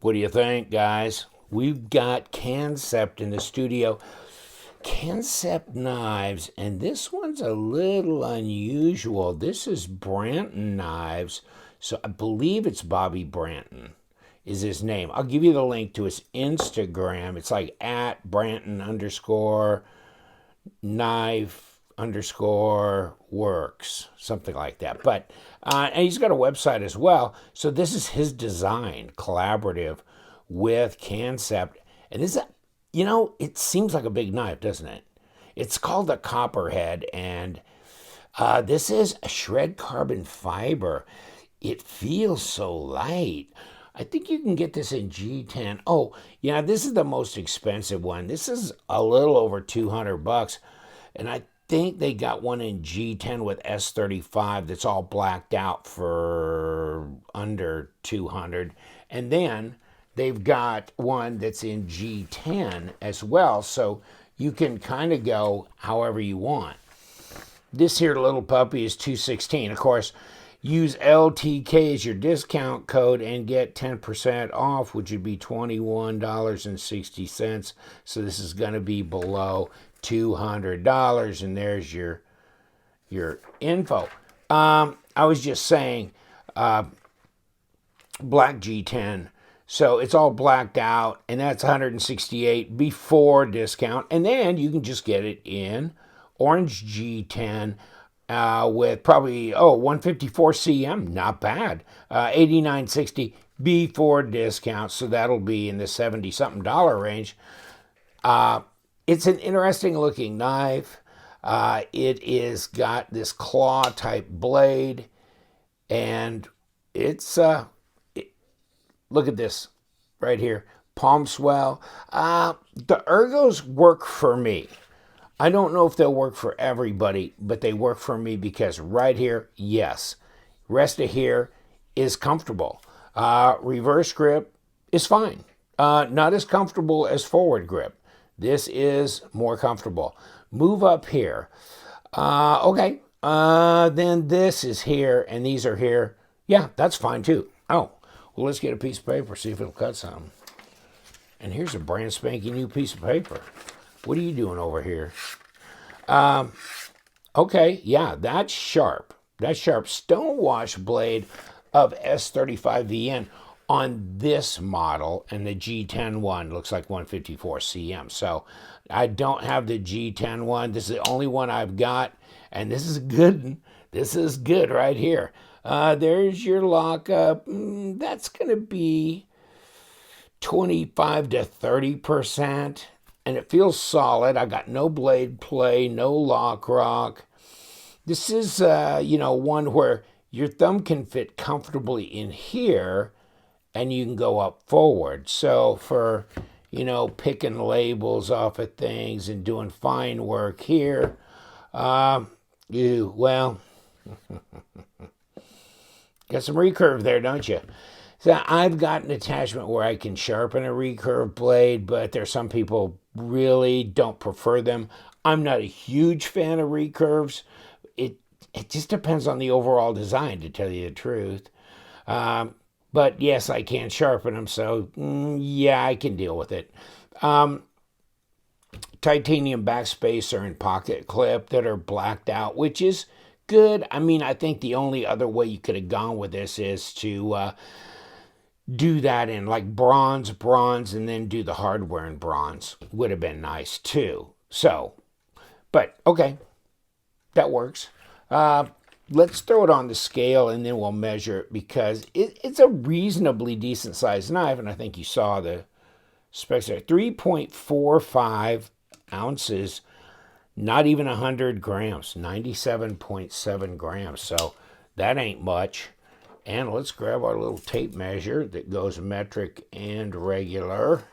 What do you think, guys? We've got Kansept in the studio. Kansept knives, and this one's a little unusual. This is Branton Knives, so I believe it's Bobby Branton is his name. I'll give you the link to his Instagram. It's like at Branton underscore knife underscore works, something like that. But and he's got a website as well. So this is his design, collaborative with Kansept. And this, it seems like a big knife, doesn't it? It's called the Copperhead, and this is a shred carbon fiber. It feels so light. I think you can get this in G10. Oh, yeah, this is the most expensive one. This is a little over $200, and I think they got one in G10 with S35 that's all blacked out for under 200, and then they've got one that's in G10 as well, so you can kind of go however you want. This here little puppy is $216. Of course, use LTK as your discount code and get 10% off, which would be $21.60. So this is going to be below $200, and there's your info. I was just saying, black G10. So it's all blacked out, and that's $168 before discount. And then you can just get it in orange G10 with probably, 154 cm, not bad. $89.60 before discount, so that'll be in the $70-something range. It's an interesting looking knife. It is got this claw type blade, and it's look at this right here, palm swell. The ergos work for me. I don't know if they'll work for everybody, but they work for me because right here, yes. Rest of here is comfortable. Reverse grip is fine. Not as comfortable as forward grip. This is more comfortable. Move up here. Okay. Then this is here, and these are here. Yeah, that's fine too. Oh, well, let's get a piece of paper, see if it'll cut some. And here's a brand spanking new piece of paper. What are you doing over here? Okay, yeah, that's sharp. That's sharp. Stonewash blade of S35VN on this model, and the G10 one looks like 154 cm. So I don't have the G10 one. This is the only one I've got, and this is good. This is good right here. There's your lockup. That's going to be 25 to 30%, and it feels solid. I got no blade play, no lock rock. This is, one where your thumb can fit comfortably in here, and you can go up forward. So for, picking labels off of things and doing fine work here, got some recurve there, don't you? So I've got an attachment where I can sharpen a recurve blade, but there's some people really don't prefer them. I'm not a huge fan of recurves. It just depends on the overall design, to tell you the truth. But yes, I can sharpen them, so yeah, I can deal with it. Titanium backspacer and pocket clip that are blacked out, which is good. I mean, I think the only other way you could have gone with this is to do that in like bronze, and then do the hardware in bronze. Would have been nice too. So, but okay, that works. Let's throw it on the scale and then we'll measure it, because it's a reasonably decent sized knife, and I think you saw the specs there. 3.45 ounces, not even 100 grams, 97.7 grams. So that ain't much. And let's grab our little tape measure that goes metric and regular.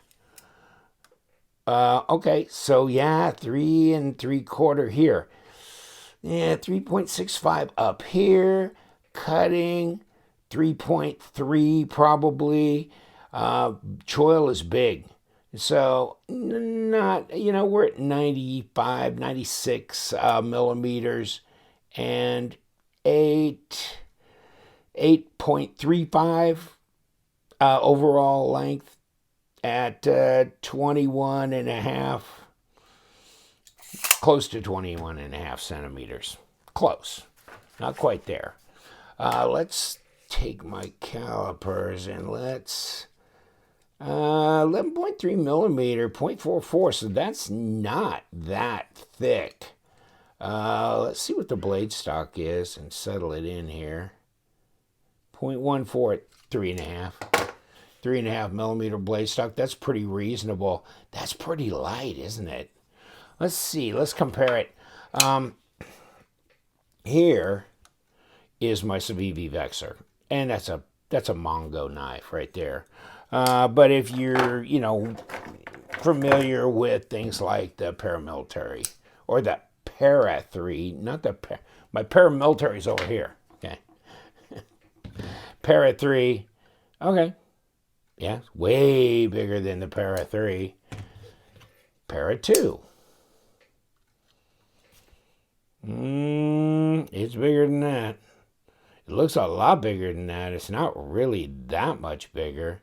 Okay, so yeah, 3 3/4 here. Yeah, 3.65 up here. Cutting, 3.3 probably. Choil is big. So not, we're at 95, 96 millimeters, and 8.35 Overall length at 21 and a half, close to 21 and a half centimeters. Close, not quite there. Let's take my calipers and let's 11.3 millimeter, 0.44, so that's not that thick. Let's see what the blade stock is and settle it in here. 0.14 at 3.5 millimeter blade stock. That's pretty reasonable. That's pretty light, isn't it? Let's see. Let's compare it. Here is my Civivi Vexor, and that's a Mongo knife right there. But if you're, familiar with things like the paramilitary or the Para 3, not the my paramilitary is over here. Okay, Para 3. Okay, yeah, way bigger than the Para 3. Para 2. It's bigger than that. It looks a lot bigger than that. It's not really that much bigger,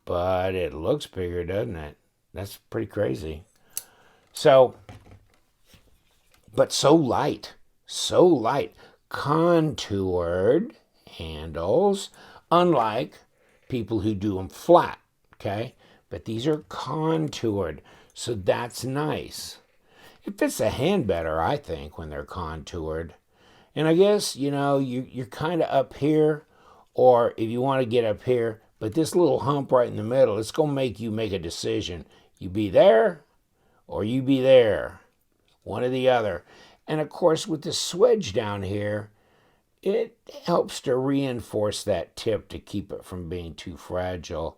but it looks bigger, doesn't it? That's pretty crazy. So, but so light, contoured handles, unlike people who do them flat, okay? But these are contoured, so that's nice. It fits the hand better, I think, when they're contoured. And I guess, you're kind of up here, or if you want to get up here, but this little hump right in the middle, it's going to make you make a decision. You be there, or you be there. One or the other. And of course, with the swedge down here, it helps to reinforce that tip to keep it from being too fragile.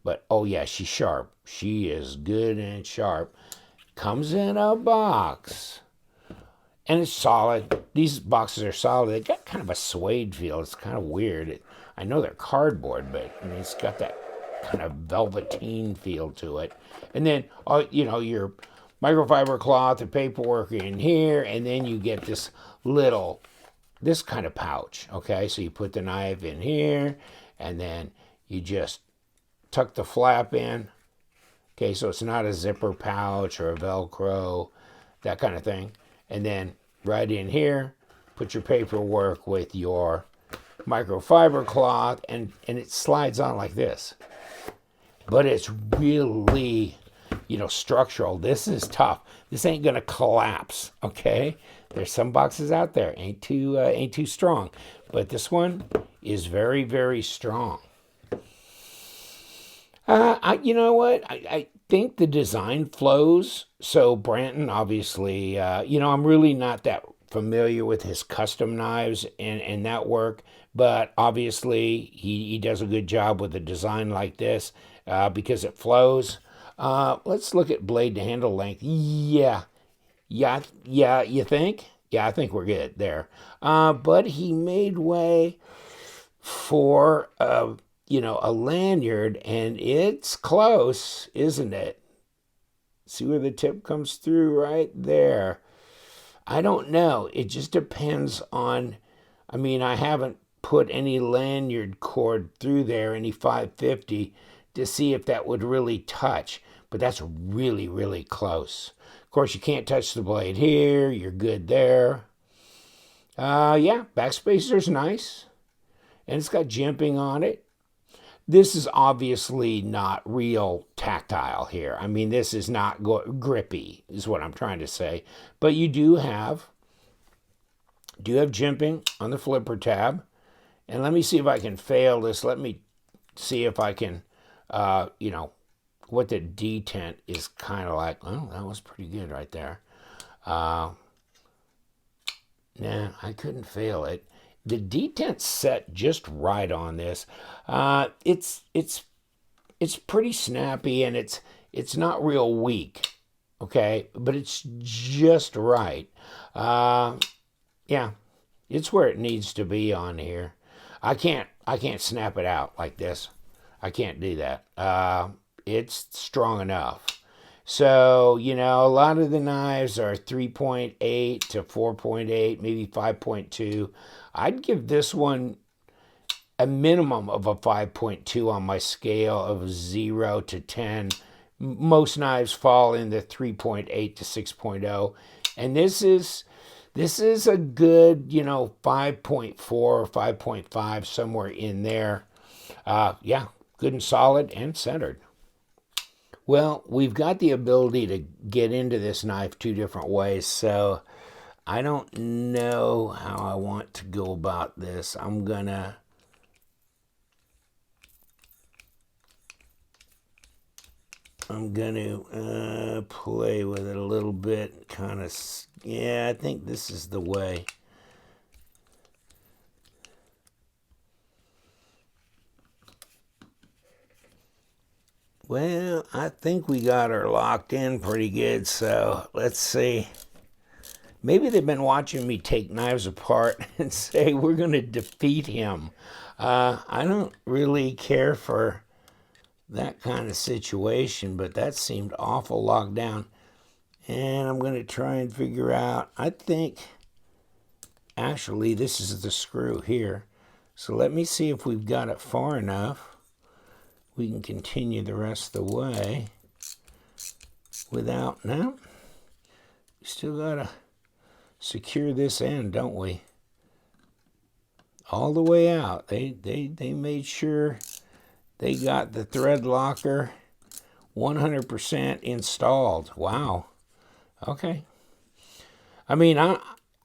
But, oh yeah, she's sharp. She is good and sharp. Comes in a box. And it's solid. These boxes are solid. They got kind of a suede feel. It's kind of weird. I know they're cardboard, but it's got that kind of velveteen feel to it. And then, your microfiber cloth, the paperwork in here, and then you get this kind of pouch, okay? So you put the knife in here, and then you just tuck the flap in. Okay, so it's not a zipper pouch or a Velcro, that kind of thing. And then right in here, put your paperwork with your microfiber cloth, and it slides on like this. But it's really, structural. This is tough. This ain't gonna collapse, okay? There's some boxes out there ain't too strong, but this one is very, very strong. You know what? I think the design flows. So Branton, obviously, I'm really not that familiar with his custom knives and that work, but obviously he does a good job with a design like this because it flows. Let's look at blade to handle length. Yeah, you think? Yeah, I think we're good there. But he made way for a lanyard, and it's close, isn't it? See where the tip comes through right there. I don't know. It just depends on, I haven't put any lanyard cord through there, any 550, to see if that would really touch. But that's really, really close. Of course, you can't touch the blade here. You're good there. Yeah, backspacer's nice. And it's got jimping on it. This is obviously not real tactile here. This is not grippy, is what I'm trying to say. But you do have jimping on the flipper tab. And let me see if I can fail this. Let me see if I can, what the detent is kind of like. Oh, that was pretty good right there. Nah, I couldn't fail it. The detent's set just right on this. It's pretty snappy, and it's not real weak, okay? But it's just right. Yeah, it's where it needs to be on here. I can't snap it out like this. I can't do that. It's strong enough. So, a lot of the knives are 3.8 to 4.8, maybe 5.2. I'd give this one a minimum of a 5.2 on my scale of 0 to 10. Most knives fall in the 3.8 to 6.0, and this is a good, 5.4 or 5.5, somewhere in there. Yeah, good and solid and centered. Well, we've got the ability to get into this knife two different ways, so I don't know how I want to go about this. I'm gonna play with it a little bit, kind of. Yeah, I think this is the way. Well, I think we got her locked in pretty good, so let's see. Maybe they've been watching me take knives apart and say, we're going to defeat him. I don't really care for that kind of situation, but that seemed awful locked down. And I'm going to try and figure out, I think, actually, this is the screw here. So let me see if we've got it far enough. We can continue the rest of the way without, no, we still got to secure this end, don't we? All the way out. They made sure they got the thread locker 100% installed. Wow. Okay. I mean,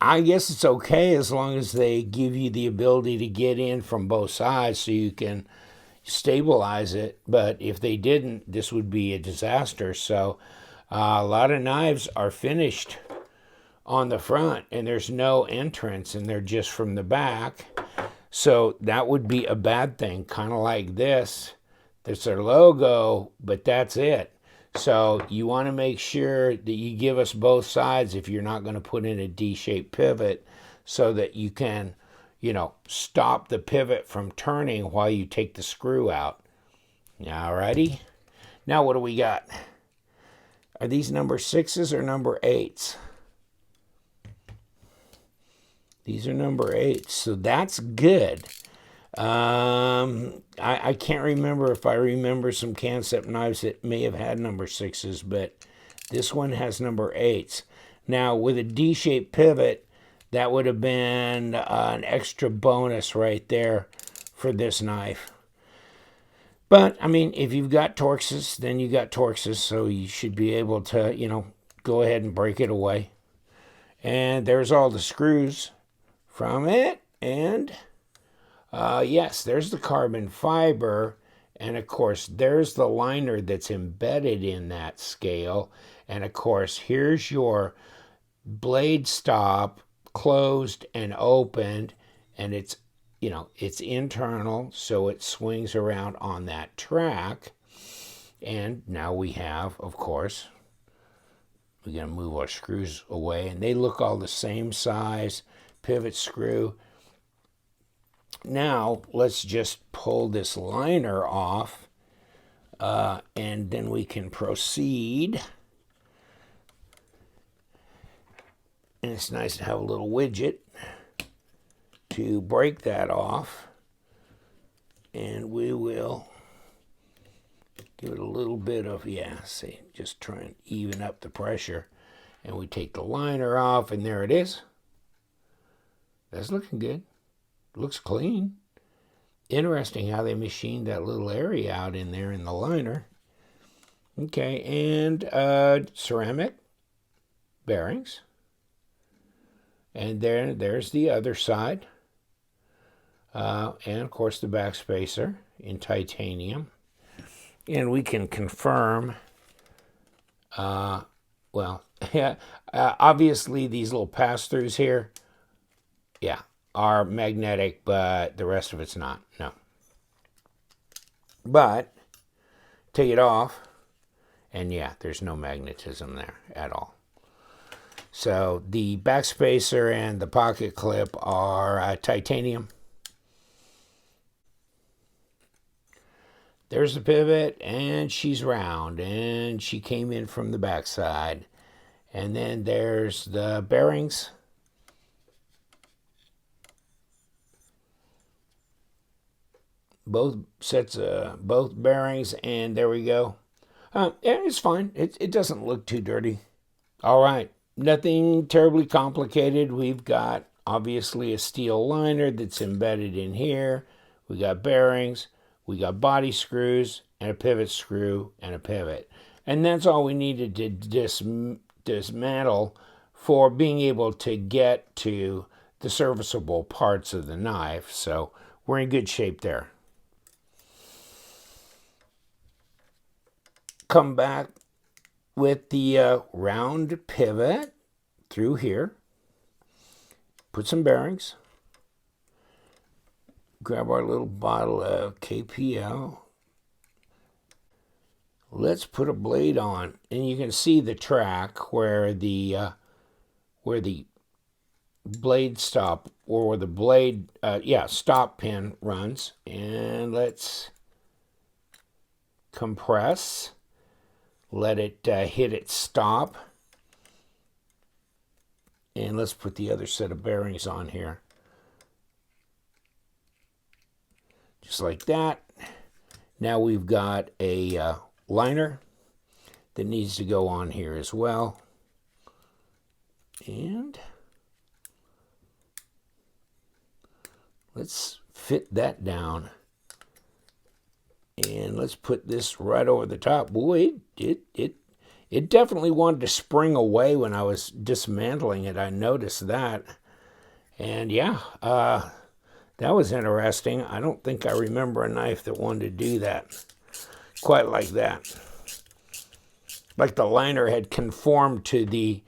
I guess it's okay as long as they give you the ability to get in from both sides so you can stabilize it. But if they didn't, this would be a disaster. So a lot of knives are finished on the front and there's no entrance and they're just from the back. So that would be a bad thing, kind of like this. There's their logo, but that's it. So you want to make sure that you give us both sides if you're not going to put in a D-shaped pivot so that you can, stop the pivot from turning while you take the screw out. Alrighty. Now what do we got? Are these number 6s or number 8s? These are number 8s, so that's good. I can't remember if I remember some Kansept knives that may have had number 6s, but this one has number 8s. Now, with a D-shaped pivot, that would have been an extra bonus right there for this knife. But, I mean, if you've got Torxes, then you got Torxes, so you should be able to, go ahead and break it away. And there's all the screws from it, and yes, there's the carbon fiber, and of course there's the liner that's embedded in that scale, and of course here's your blade stop closed and opened, and it's it's internal, so it swings around on that track. And now we have, of course, we're going to move our screws away, and they look all the same size. Pivot screw. Now let's just pull this liner off, and then we can proceed. And it's nice to have a little widget to break that off, and we will give it a little bit of, just try and even up the pressure. And we take the liner off, and there it is. That's looking good. Looks clean. Interesting how they machined that little area out in there in the liner. Okay, and ceramic bearings. And there's the other side. And of course the back spacer in titanium. And we can confirm, obviously these little pass-throughs here, are magnetic, but the rest of it's not. No. But take it off, and there's no magnetism there at all. So the back spacer and the pocket clip are titanium. There's the pivot, and she's round, and she came in from the backside. And then there's the bearings. both sets of both bearings, and there we go. Yeah, it's fine. It doesn't look too dirty. All right, nothing terribly complicated. We've got obviously a steel liner that's embedded in here. We got bearings, we got body screws, and a pivot screw and a pivot. And that's all we needed to dismantle for being able to get to the serviceable parts of the knife. So we're in good shape there. Come back with the round pivot through here. Put some bearings. Grab our little bottle of KPL. Let's put a blade on, and you can see the track where the blade stop, or where the blade stop pin runs. And let's compress. Let it hit its stop. And let's put the other set of bearings on here. Just like that. Now we've got a liner that needs to go on here as well. And let's fit that down. And let's put this right over the top. Boy, it definitely wanted to spring away when I was dismantling it. I noticed that. And yeah, that was interesting. I don't think I remember a knife that wanted to do that quite like that. Like the liner had conformed to the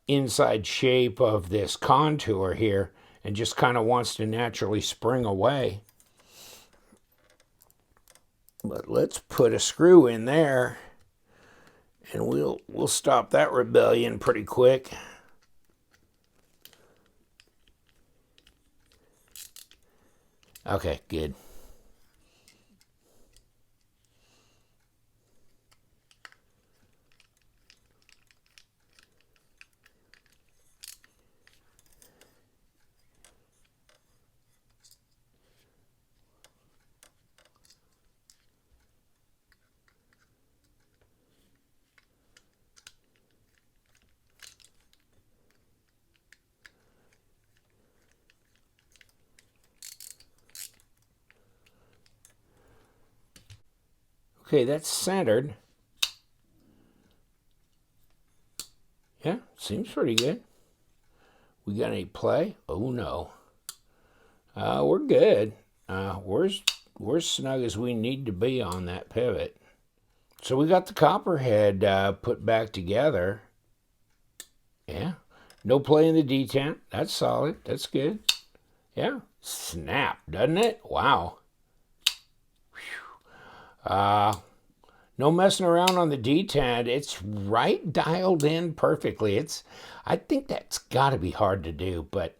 inside shape of this contour here and just kind of wants to naturally spring away. But let's put a screw in there, and we'll stop that rebellion pretty quick. Okay, good. Okay, that's centered. Yeah, seems pretty good. We got any play? Oh no. We're good. We're snug as we need to be on that pivot. So we got the Copperhead put back together. Yeah, no play in the detent. That's solid. That's good. Yeah, snap, doesn't it? Wow. No messing around on the detent. It's right dialed in perfectly. I think that's got to be hard to do, but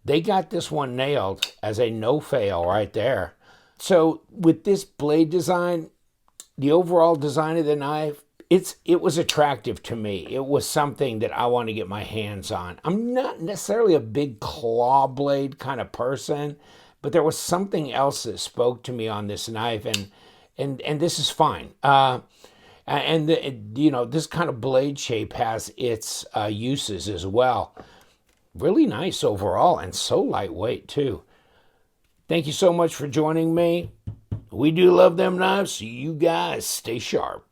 they got this one nailed as a no-fail right there. So with this blade design, the overall design of the knife, it was attractive to me. It was something that I want to get my hands on. I'm not necessarily a big claw blade kind of person, but there was something else that spoke to me on this knife, and this is fine. This kind of blade shape has its uses as well. Really nice overall, and so lightweight too. Thank you so much for joining me. We do love them knives, so you guys stay sharp.